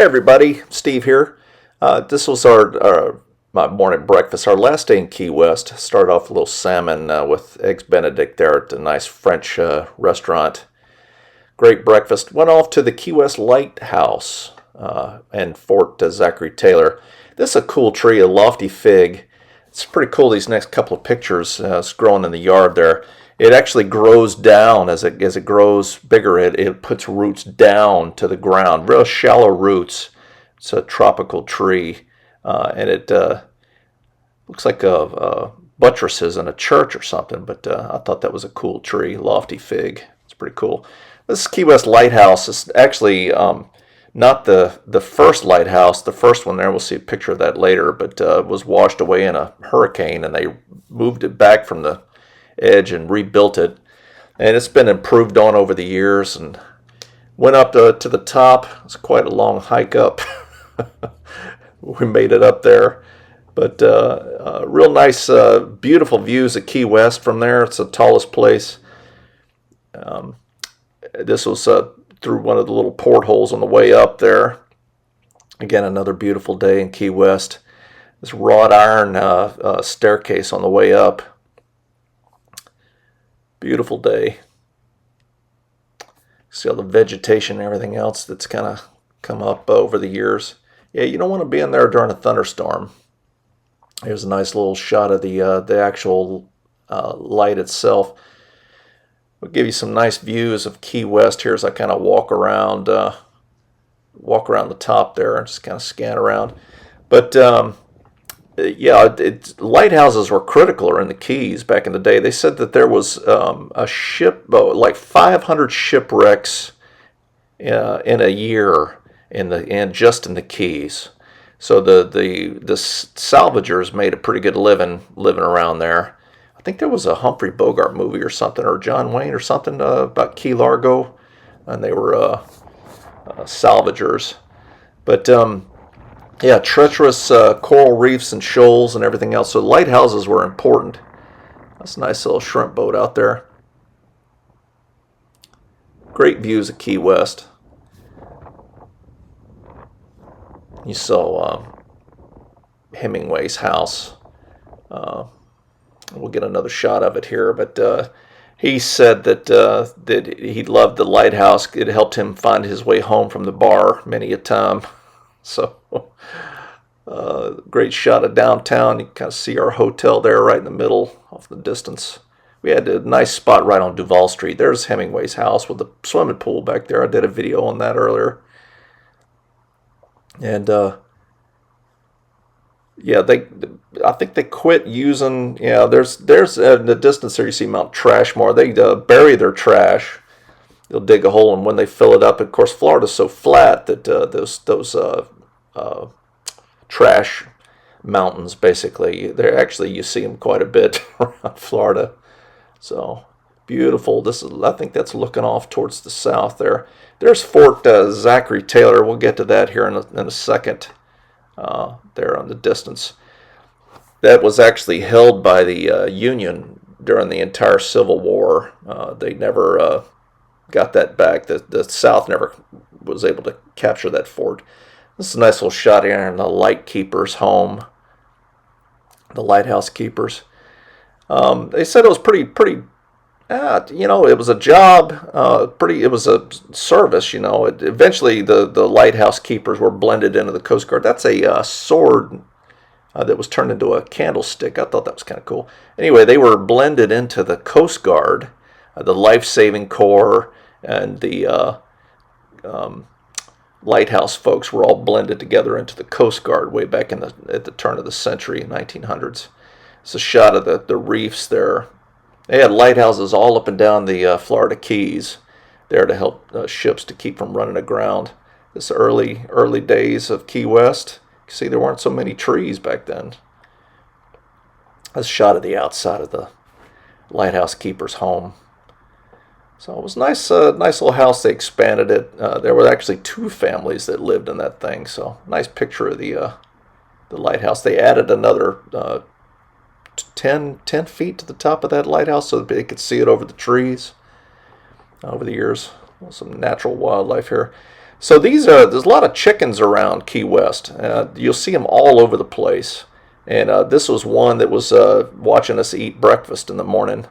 everybody, Steve here. This was our my morning breakfast. Our last day in Key West. Started off with a little salmon with eggs Benedict there at a nice French restaurant. Great breakfast. Went off to the Key West Lighthouse and Fort Zachary Taylor. This is a cool tree, a lofty fig. It's pretty cool. These next couple of pictures. It's growing in the yard there. It actually grows down as it grows bigger. It puts roots down to the ground, real shallow roots. It's a tropical tree, and it looks like buttresses in a church or something. But I thought that was a cool tree, lofty fig. It's pretty cool. This is Key West Lighthouse. It's actually not the first lighthouse. The first one there, we'll see a picture of that later, but was washed away in a hurricane, and they moved it back from the edge and rebuilt it, and it's been improved on over the years and went up to the top. It's quite a long hike up. We made it up there, but real nice, beautiful views of Key West from there. It's the tallest place. This was through one of the little portholes on the way up there. Again, another beautiful day in Key West. This wrought iron staircase on the way up. Beautiful day. See all the vegetation and everything else that's kind of come up over the years. Yeah, you don't want to be in there during a thunderstorm. Here's a nice little shot of the actual light itself. We'll give you some nice views of Key West here as I kind of walk around the top there and just kind of scan around. But yeah, lighthouses were critical in the Keys back in the day. They said that there was a ship, like 500 shipwrecks in a year just in the Keys. So the salvagers made a pretty good living around there. I think there was a Humphrey Bogart movie or something, or John Wayne or something about Key Largo, and they were salvagers. But yeah, treacherous coral reefs and shoals and everything else. So lighthouses were important. That's a nice little shrimp boat out there. Great views of Key West. You saw Hemingway's house. We'll get another shot of it here, but he said that he loved the lighthouse. It helped him find his way home from the bar many a time. So, great shot of downtown. You can kind of see our hotel there right in the middle off in the distance. We had a nice spot right on Duval Street. There's Hemingway's house with the swimming pool back there. I did a video on that earlier. And, yeah, I think they quit using, yeah, there's in the distance there you see Mount Trashmore. They bury their trash. They'll dig a hole, and when they fill it up, of course, Florida's so flat that those trash mountains, basically, they're actually, you see them quite a bit around Florida. So beautiful. I think that's looking off towards the south there. There's Fort Zachary Taylor. We'll get to that here in a second. There on the distance. That was actually held by the Union during the entire Civil War. They never got that back. The South never was able to capture that fort. This is a nice little shot here in the light keeper's home. The lighthouse keepers. They said it was pretty. It was a job. It was a service. Eventually the lighthouse keepers were blended into the Coast Guard. That's a sword that was turned into a candlestick. I thought that was kind of cool. Anyway, they were blended into the Coast Guard, the Life-Saving Corps, and the lighthouse folks were all blended together into the Coast Guard way back at the turn of the century, 1900s. It's a shot of the reefs there. They had lighthouses all up and down the Florida Keys there to help ships to keep from running aground. This early days of Key West. You can see there weren't so many trees back then. That's a shot of the outside of the lighthouse keeper's home. So it was nice little house. They expanded it. There were actually 2 families that lived in that thing. So nice picture of the lighthouse. They added another 10 feet to the top of that lighthouse so that they could see it over the trees over the years. Some natural wildlife here. So there's a lot of chickens around Key West. You'll see them all over the place. And this was one that was watching us eat breakfast in the morning.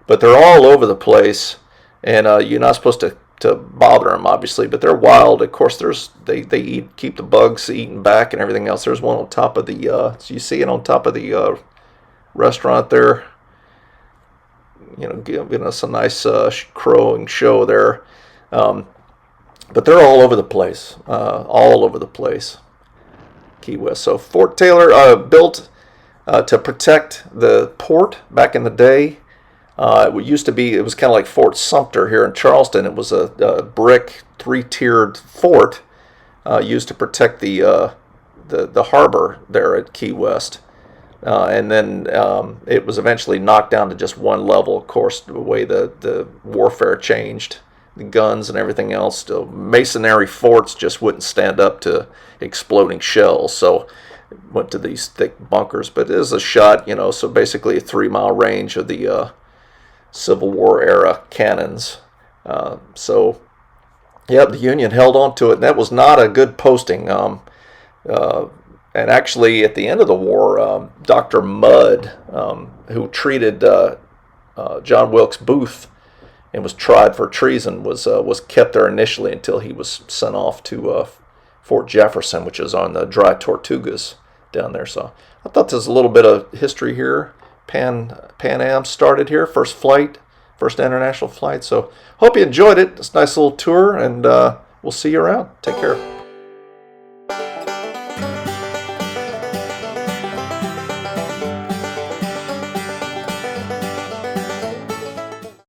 But they're all over the place, and you're not supposed to bother them, obviously. But they're wild. Of course, they keep the bugs eating back and everything else. There's one on top of the. So you see it on top of the restaurant there. Giving us a nice crowing show there. But they're all over the place, all over the place, Key West. So Fort Taylor built to protect the port back in the day. It was kind of like Fort Sumter here in Charleston. It was a brick 3-tiered fort used to protect the harbor there at Key West. And then it was eventually knocked down to just one level, of course, the way the warfare changed. The guns and everything else. Still, masonry forts just wouldn't stand up to exploding shells, so went to these thick bunkers. But it is a shot, so basically a 3-mile range of the Civil War era cannons. So, yeah, the Union held on to it, and that was not a good posting. And actually, at the end of the war, Dr. Mudd, who treated John Wilkes Booth and was tried for treason, was kept there initially until he was sent off to Fort Jefferson, which is on the Dry Tortugas down there. So I thought there's a little bit of history here. Pan Am started here, first international flight. So hope you enjoyed it. It's a nice little tour, and we'll see you around. Take care.